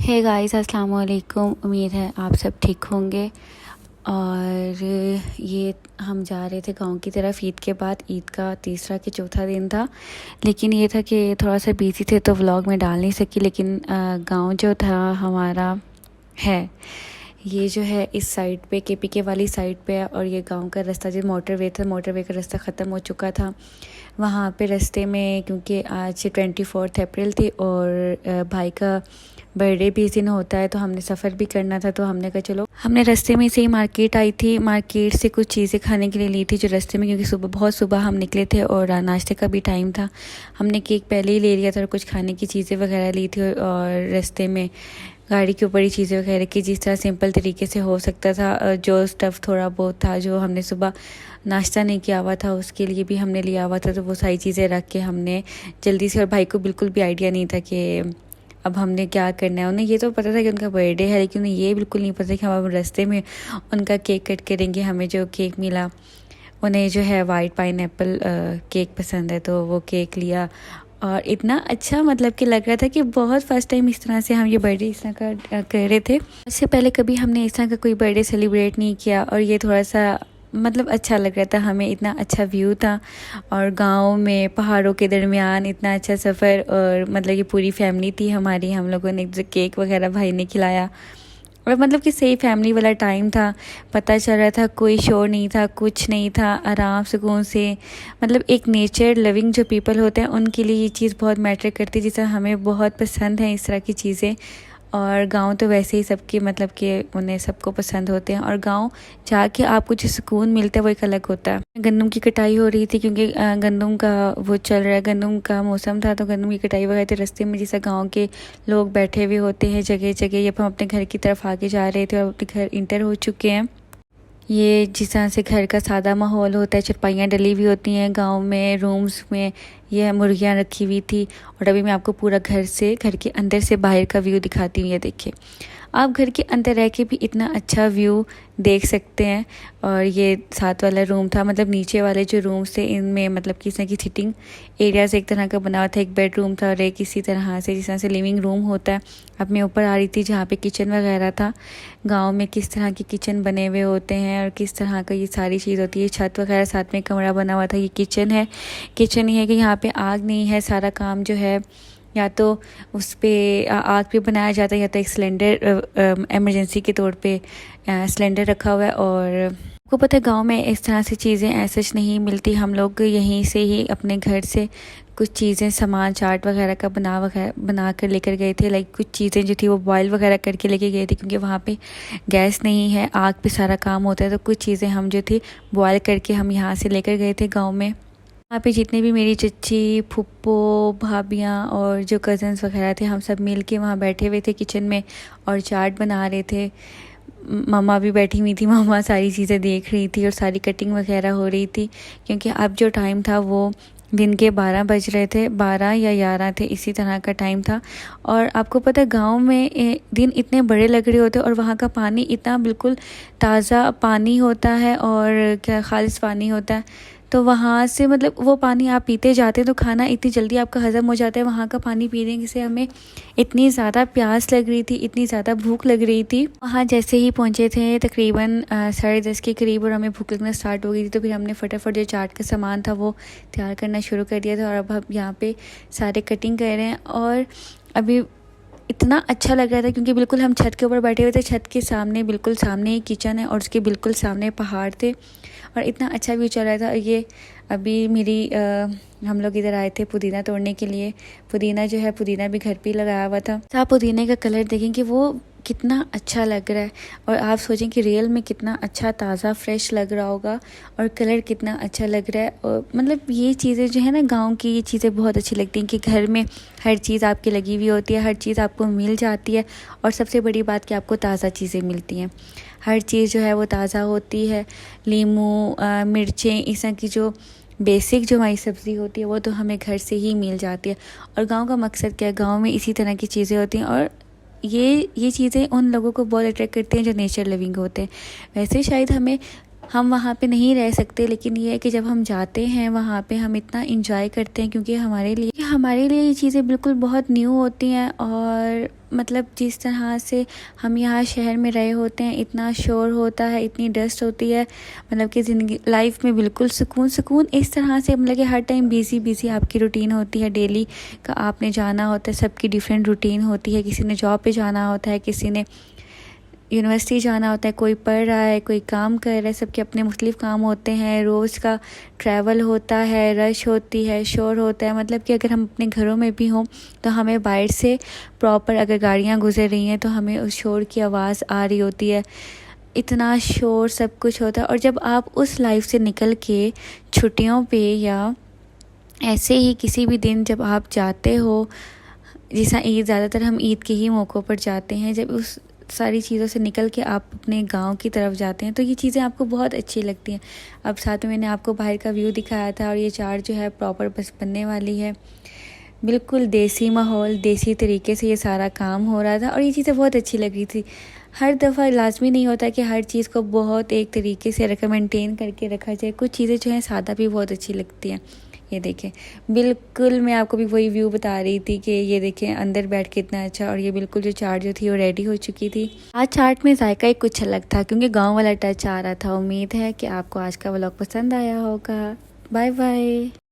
Hey guys, अस्सलाम वालेकुम। उम्मीद है आप सब ठीक होंगे। और ये हम जा रहे थे गांव की तरफ। ईद के बाद, ईद का तीसरा कि चौथा दिन था, लेकिन ये था कि थोड़ा सा बिजी थे तो व्लॉग में डाल नहीं सकी। लेकिन गांव जो था हमारा है, ये जो है इस साइड पे केपीके वाली साइड पे है। और ये गांव का रास्ता जो मोटरवे था, मोटरवे का रास्ता ख़त्म हो चुका था। वहाँ पे रास्ते में, क्योंकि आज 24 अप्रैल थी और भाई का बर्थडे भी इस दिन होता है, तो हमने सफ़र भी करना था। तो हमने कहा चलो, हमने रास्ते में से ही मार्केट आई थी, मार्केट से कुछ चीज़ें खाने के लिए ली थी जो रास्ते में, क्योंकि बहुत सुबह हम निकले थे और नाश्ते का भी टाइम था। हमने केक पहले ही ले लिया था और कुछ खाने की चीज़ें वगैरह ली थी। और रास्ते में गाड़ी के ऊपर ही चीज़ें वगैरह की, जिस तरह सिंपल तरीके से हो सकता था। जो स्टफ़ थोड़ा बहुत था जो हमने सुबह नाश्ता नहीं किया हुआ था, उसके लिए भी हमने लिया हुआ था। तो वो सारी चीज़ें रख के हमने जल्दी से, और भाई को बिल्कुल भी आइडिया नहीं था कि अब हमने क्या करना है। उन्हें ये तो पता था कि उनका बर्थडे है, लेकिन उन्हें ये बिल्कुल नहीं पता कि हम अब रास्ते में उनका केक कट करेंगे। हमें जो केक मिला, उन्हें जो है वाइट पाइनएप्पल केक पसंद है, तो वो केक लिया। और इतना अच्छा मतलब कि लग रहा था कि बहुत फर्स्ट टाइम इस तरह से हम ये बर्थडे इस तरह का कर रहे थे। इससे पहले कभी हमने इस तरह का कोई बर्थडे सेलिब्रेट नहीं किया, और ये थोड़ा सा मतलब अच्छा लग रहा था हमें। इतना अच्छा व्यू था और गांव में पहाड़ों के दरमियान इतना अच्छा सफ़र। और मतलब कि पूरी फैमिली थी हमारी, हम लोगों ने केक वगैरह भाई ने खिलाया। और मतलब कि सही फैमिली वाला टाइम था। पता चल रहा था कोई शोर नहीं था, कुछ नहीं था, आराम सुकून से। मतलब एक नेचर लविंग जो पीपल होते हैं उनके लिए ये चीज़ बहुत मैटर करती है, जिससे हमें बहुत पसंद है इस तरह की चीज़ें। और गांव तो वैसे ही सबके मतलब कि उन्हें सबको पसंद होते हैं। और गांव जाके आपको जो सुकून मिलता है वो एक अलग होता है। गंदम की कटाई हो रही थी, क्योंकि गंदम का वो चल रहा है, गंदम का मौसम था, तो गंदम की कटाई वगैरह थी। रास्ते में जैसा गांव के लोग बैठे हुए होते हैं जगह जगह, ये हम अपने घर की तरफ आगे जा रहे थे और अपने घर इंटर हो चुके हैं। ये जिस तरह से घर का सादा माहौल होता है, चारपाइयाँ डली हुई होती हैं गांव में, रूम्स में ये मुर्गियाँ रखी हुई थी। और अभी मैं आपको पूरा घर के अंदर से बाहर का व्यू दिखाती हूँ। ये देखिए, आप घर के अंदर रह के भी इतना अच्छा व्यू देख सकते हैं। और ये साथ वाला रूम था, मतलब नीचे वाले जो रूम्स थे इनमें मतलब किस तरह की सिटिंग एरिया से एक तरह का बना हुआ था। एक बेडरूम था और एक इसी तरह से जिस तरह से लिविंग रूम होता है। अब मैं ऊपर आ रही थी जहाँ पे किचन वगैरह था। गांव में किस तरह के किचन बने हुए होते हैं और किस तरह का ये सारी चीज़ होती है। छत वगैरह, साथ में कमरा बना हुआ था। ये किचन है। किचन ये है कि यहाँ पे आग नहीं है, सारा काम जो है या तो उस पर आग पे बनाया जाता है, या तो एक सिलेंडर इमरजेंसी के तौर पे सिलेंडर रखा हुआ है। और आपको पता है गांव में इस तरह से चीज़ें ऐसे नहीं मिलती। हम लोग यहीं से ही अपने घर से कुछ चीज़ें, सामान चाट वगैरह का बना कर लेकर गए थे। लाइक कुछ चीज़ें जो थी वो बॉयल वगैरह करके लेके गए थे, क्योंकि वहाँ पे गैस नहीं है, आग पे सारा काम होता है। तो कुछ चीज़ें हम जो थी बॉयल करके हम यहाँ से लेकर गए थे गाँव में। वहाँ पे जितने भी मेरी चच्ची, फुप्पो, भाभियाँ और जो कज़न्स वगैरह थे, हम सब मिल के वहाँ बैठे हुए थे किचन में और चाट बना रहे थे। मम्मा भी बैठी हुई थी, मम्मा सारी चीज़ें देख रही थी और सारी कटिंग वगैरह हो रही थी। क्योंकि अब जो टाइम था वो दिन के 12 बज रहे थे, 12 या 11 थे, इसी तरह का टाइम था। और आपको पता है गांव में दिन इतने बड़े लग रहे होते हैं और वहाँ का पानी इतना बिल्कुल ताज़ा पानी होता है और क्या खालिश पानी होता है। तो वहाँ से मतलब वो पानी आप पीते जाते हैं तो खाना इतनी जल्दी आपका हज़म हो जाता है। वहाँ का पानी पीने से हमें इतनी ज़्यादा प्यास लग रही थी, इतनी ज़्यादा भूख लग रही थी। वहाँ जैसे ही पहुँचे थे तकरीबन 10:30 के करीब, और हमें भूख लगना स्टार्ट हो गई थी। तो फिर हमने फटाफट जो चाट का सामान था वो तैयार करना शुरू कर दिया था। और अब हम यहाँ पे सारे कटिंग कर रहे हैं। और अभी इतना अच्छा लग रहा था क्योंकि बिल्कुल हम छत के ऊपर बैठे हुए थे। छत के सामने, बिल्कुल सामने ही किचन है और उसके बिल्कुल सामने पहाड़ थे और इतना अच्छा व्यू चल रहा था। ये अभी हम लोग इधर आए थे पुदीना तोड़ने के लिए। पुदीना जो है, पुदीना भी घर पे ही लगाया हुआ था। आप पुदीने का कलर देखें कि वो कितना अच्छा लग रहा है, और आप सोचें कि रियल में कितना अच्छा ताज़ा फ्रेश लग रहा होगा और कलर कितना अच्छा लग रहा है। और मतलब ये चीज़ें जो है ना, गांव की ये चीज़ें बहुत अच्छी लगती हैं कि घर में हर चीज़ आपकी लगी हुई होती है, हर चीज़ आपको मिल जाती है। और सबसे बड़ी बात कि आपको ताज़ा चीज़ें मिलती हैं। हर चीज़ जो है वो ताज़ा होती है। नींबू, मिर्चें, इस तरह की जो बेसिक जो हमारी सब्ज़ी होती है वो तो हमें घर से ही मिल जाती है। और गांव का मकसद क्या है, गांव में इसी तरह की चीज़ें होती हैं। और ये चीज़ें उन लोगों को बहुत अट्रैक्ट करती हैं जो नेचर लिविंग होते हैं। वैसे शायद हमें हम वहाँ पे नहीं रह सकते, लेकिन ये है कि जब हम जाते हैं वहाँ पे हम इतना इंजॉय करते हैं, क्योंकि हमारे लिए ये चीज़ें बिल्कुल बहुत न्यू होती हैं। और मतलब जिस तरह से हम यहाँ शहर में रहे होते हैं, इतना शोर होता है, इतनी डस्ट होती है, मतलब कि ज़िंदगी लाइफ में बिल्कुल सुकून इस तरह से, मतलब कि हर टाइम बिज़ी आपकी रूटीन होती है, डेली का आपने जाना होता है, सबकी डिफरेंट रूटीन होती है। किसी ने जॉब पे जाना होता है, किसी ने यूनिवर्सिटी जाना होता है, कोई पढ़ रहा है, कोई काम कर रहा है, सबके अपने मुख्तलिफ़ काम होते हैं। रोज़ का ट्रैवल होता है, रश होती है, शोर होता है। मतलब कि अगर हम अपने घरों में भी हों तो हमें बाहर से प्रॉपर अगर गाड़ियाँ गुजर रही हैं तो हमें उस शोर की आवाज़ आ रही होती है, इतना शोर सब कुछ होता है। और जब आप उस लाइफ से निकल के छुट्टियों पे या ऐसे ही किसी भी दिन जब आप जाते हो, जैसा ईद, ज़्यादातर हम ईद के ही मौक़ों पर जाते हैं, जब उस सारी चीज़ों से निकल के आप अपने गांव की तरफ जाते हैं तो ये चीज़ें आपको बहुत अच्छी लगती हैं। अब साथ में मैंने आपको बाहर का व्यू दिखाया था, और ये चाट जो है प्रॉपर बस बनने वाली है। बिल्कुल देसी माहौल, देसी तरीके से ये सारा काम हो रहा था, और ये चीज़ें बहुत अच्छी लग रही थी। हर दफ़ा लाजमी नहीं होता कि हर चीज़ को बहुत एक तरीके से मेंटेन करके रखा जाए। कुछ चीज़ें जो हैं सादा भी बहुत अच्छी लगती हैं। ये देखें, बिल्कुल मैं आपको भी वही व्यू बता रही थी कि ये देखें अंदर बैठ के इतना अच्छा। और ये बिल्कुल जो चाट जो थी वो रेडी हो चुकी थी। आज चाट में जायका ही कुछ अलग था, क्योंकि गांव वाला टच आ रहा था। उम्मीद है कि आपको आज का व्लॉग पसंद आया होगा। Bye bye.